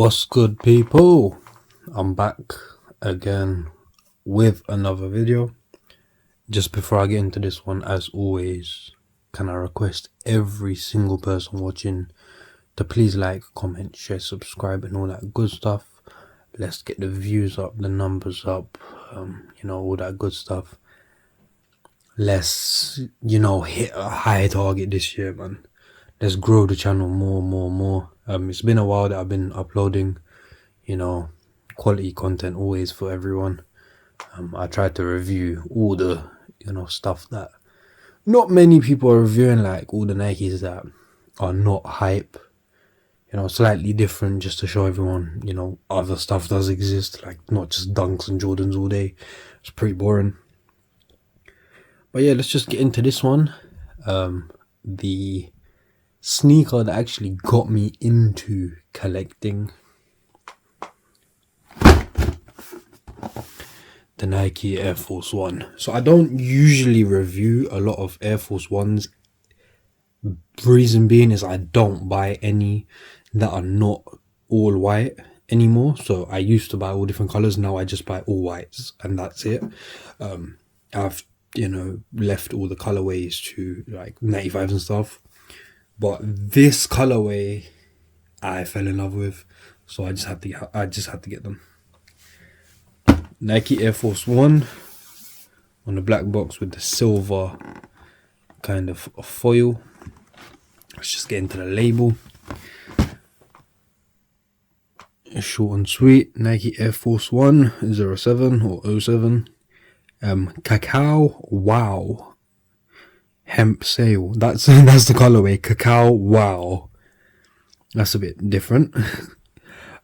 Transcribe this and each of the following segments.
What's good, people? I'm back again with another video. Just before I get into this one, as always, can I request every single person watching to please like, comment, share, subscribe and all that good stuff. Let's get the views up, the numbers up, all that good stuff. Let's hit a high target this year, man. Let's grow the channel more. It's been a while that I've been uploading quality content always for everyone. I try to review all the stuff that not many people are reviewing, like all the Nikes that are not hype, slightly different, just to show everyone other stuff does exist, like not just Dunks and Jordans all day. It's pretty boring. But yeah, let's just get into this one. The sneaker that actually got me into collecting, the Nike Air Force One. So I don't usually review a lot of Air Force Ones. Reason being is I don't buy any that are not all white anymore. So I used to buy all different colors. Now I just buy all whites and that's it. I've left all the colorways to like 95s and stuff. But this colorway I fell in love with, so I just had to get them. Nike Air Force One on the black box with the silver kind of foil. Let's just get into the label. Short and sweet. Nike Air Force One 07 or 07. Cacao Wow. Hemp sale. That's the colorway. Cacao Wow. That's a bit different.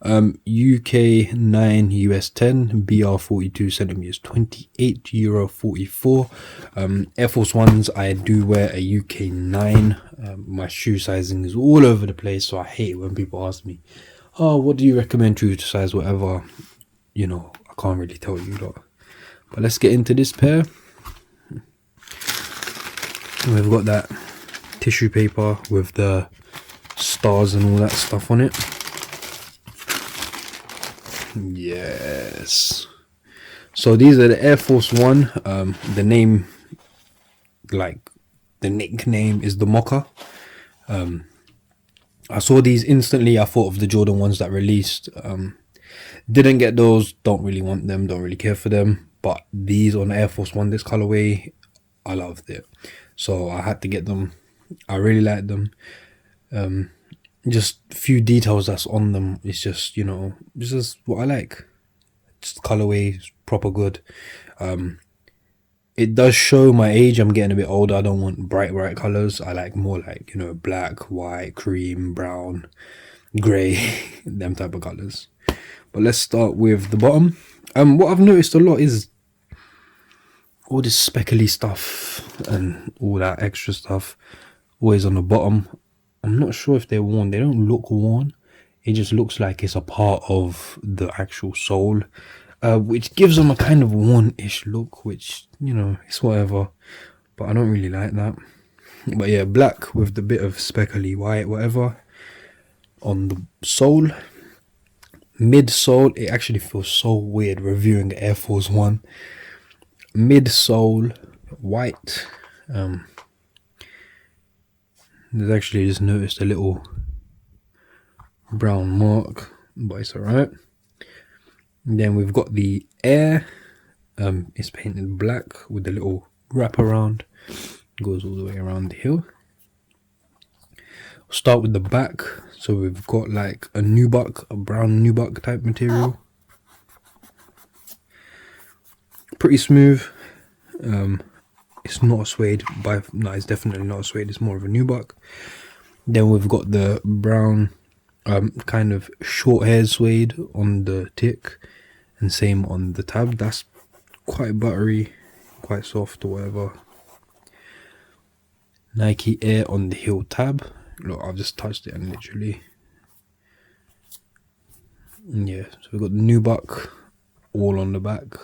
UK 9, US 10, BR 42 centimeters, €28.44. Air Force Ones, I do wear a UK 9. My shoe sizing is all over the place, so I hate when people ask me, oh, what do you recommend shoe size, whatever. I can't really tell you lot. But let's get into this pair. We've got that tissue paper with the stars and all that stuff on it. Yes. So these are the Air Force One. The name, like the nickname, is the Mocha. I saw these instantly. I thought of the Jordan ones that released. Didn't get those. Don't really want them. Don't really care for them. But these on the Air Force One, this colorway, I loved it. So I had to get them. I really like them. Just a few details that's on them. It's just, this is what I like. Just colorway is proper good. It does show my age. I'm getting a bit older. I don't want bright colors. I like more like, black, white, cream, brown, grey, them type of colors. But let's start with the bottom. What I've noticed a lot is all this speckly stuff and all that extra stuff always on the bottom. I'm not sure if they're worn. They don't look worn. It just looks like it's a part of the actual sole, which gives them a kind of worn-ish look, which, it's whatever. But I don't really like that. But yeah, black with the bit of speckly white, whatever, on the sole. Mid-sole, it actually feels so weird reviewing the Air Force One. Mid-sole, white. There's actually just noticed a little brown mark, but it's alright. Then we've got the Air. It's painted black with a little wraparound. Goes all the way around the heel. We'll start with the back. So we've got like a nubuck, a brown nubuck type material. Pretty smooth. It's not a suede, no, it's definitely not a suede. It's more of a nubuck. Then we've got the brown, kind of short hair suede on the tick, and same on the tab. That's quite buttery, quite soft or whatever. Nike Air on the heel tab. Look, I've just touched it and literally, yeah. So we've got the nubuck all on the back.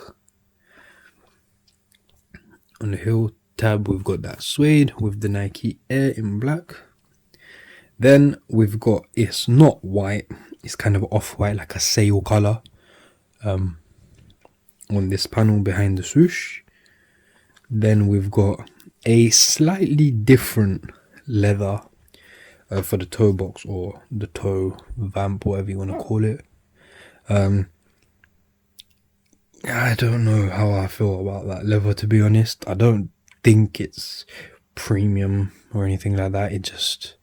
On the heel tab, we've got that suede with the Nike Air in black. Then we've got, it's not white, It's kind of off-white, like a sail color, on this panel behind the swoosh. Then we've got a slightly different leather for the toe box, or the toe vamp, whatever you want to call it. I don't know how I feel about that leather, to be honest. I don't think it's premium or anything like that. It just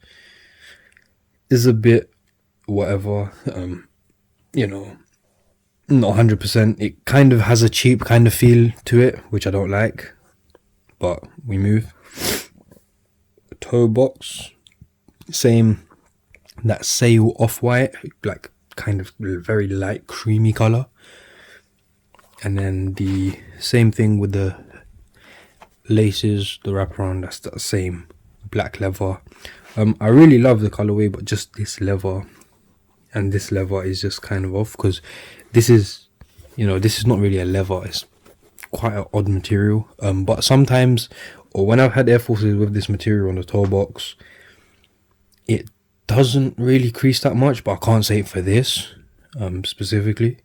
is a bit whatever, you know, not 100%. It kind of has a cheap kind of feel to it, which I don't like, but we move. Toe box, same, that sail off-white, like kind of very light creamy color. And then the same thing with the laces, the wraparound, that's the same black leather. I really love the colorway, but just this leather and this leather is just kind of off, because this is, you know, this is not really a leather, it's quite an odd material. But sometimes, or when I've had Air Forces with this material on the toe box, it doesn't really crease that much, but I can't say it for this specifically.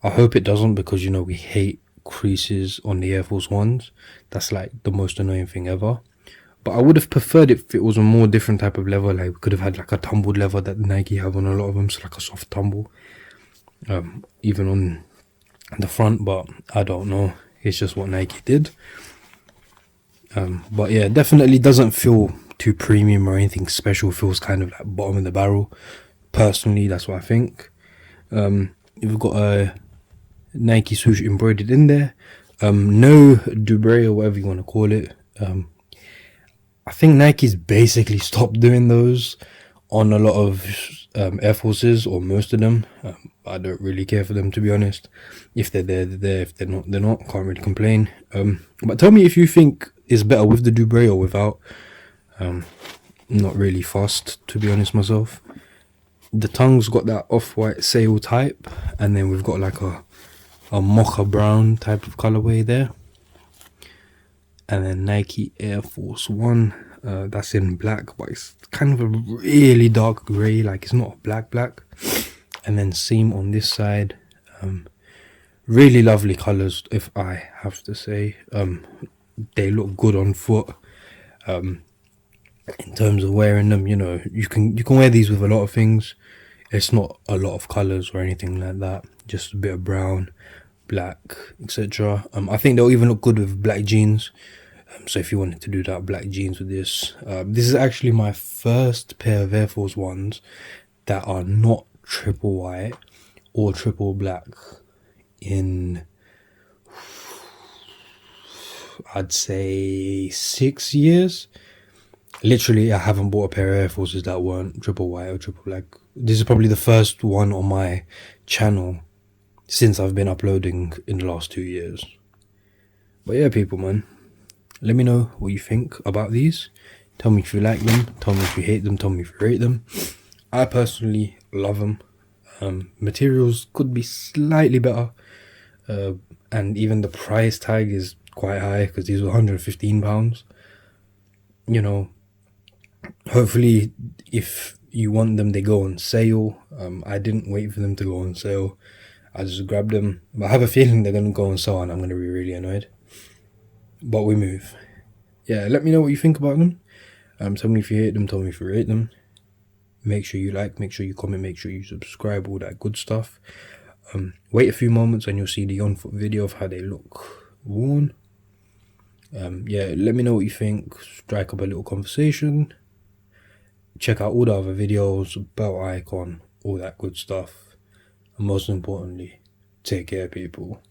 I hope it doesn't, because, you know, we hate creases on the Air Force Ones. That's like the most annoying thing ever. But I would have preferred it if it was a more different type of leather. Like, we could have had like a tumbled leather that Nike have on a lot of them, so like a soft tumble, even on the front. But I don't know, it's just what Nike did. But yeah, definitely doesn't feel too premium or anything special. Feels kind of like bottom of the barrel. Personally, that's what I think. We've got a Nike swoosh embroidered in there. No Dubré, or whatever you want to call it. I think Nike's basically stopped doing those on a lot of Air Forces, or most of them. I don't really care for them, to be honest. If they're there, they're there. If they're not, they're not. Can't really complain. But tell me if you think it's better with the Dubré or without. Not really fussed, to be honest myself. The tongue's got that off-white sail type, and then we've got like a mocha brown type of colorway there. And then Nike Air Force One, that's in black, but it's kind of a really dark grey, like it's not black. And then same on this side. Really lovely colors, if I have to say. They look good on foot. In terms of wearing them, you know, you can wear these with a lot of things. It's not a lot of colors or anything like that, just a bit of brown, black, etc. I think they'll even look good with black jeans. So if you wanted to do that, black jeans with this. This is actually my first pair of Air Force Ones that are not triple white or triple black in, I'd say, 6 years. Literally, I haven't bought a pair of Air Forces that weren't triple white or triple black. This is probably the first one on my channel since I've been uploading in the last 2 years. But yeah, people, man, let me know what you think about these. Tell me if you like them. Tell me if you hate them. Tell me if you rate them. I personally love them. Materials could be slightly better. And even the price tag is quite high, because these were £115. You know, hopefully if you want them, they go on sale. I didn't wait for them to go on sale. I just grabbed them. But I have a feeling they're going to go on sale and I'm going to be really annoyed. But we move. Yeah, let me know what you think about them. Tell me if you hate them. Tell me if you rate them. Make sure you like, make sure you comment, make sure you subscribe, all that good stuff. Wait a few moments and you'll see the on-foot video of how they look worn. Yeah, let me know what you think. Strike up a little conversation. Check out all the other videos, bell icon, all that good stuff. And most importantly, take care, people.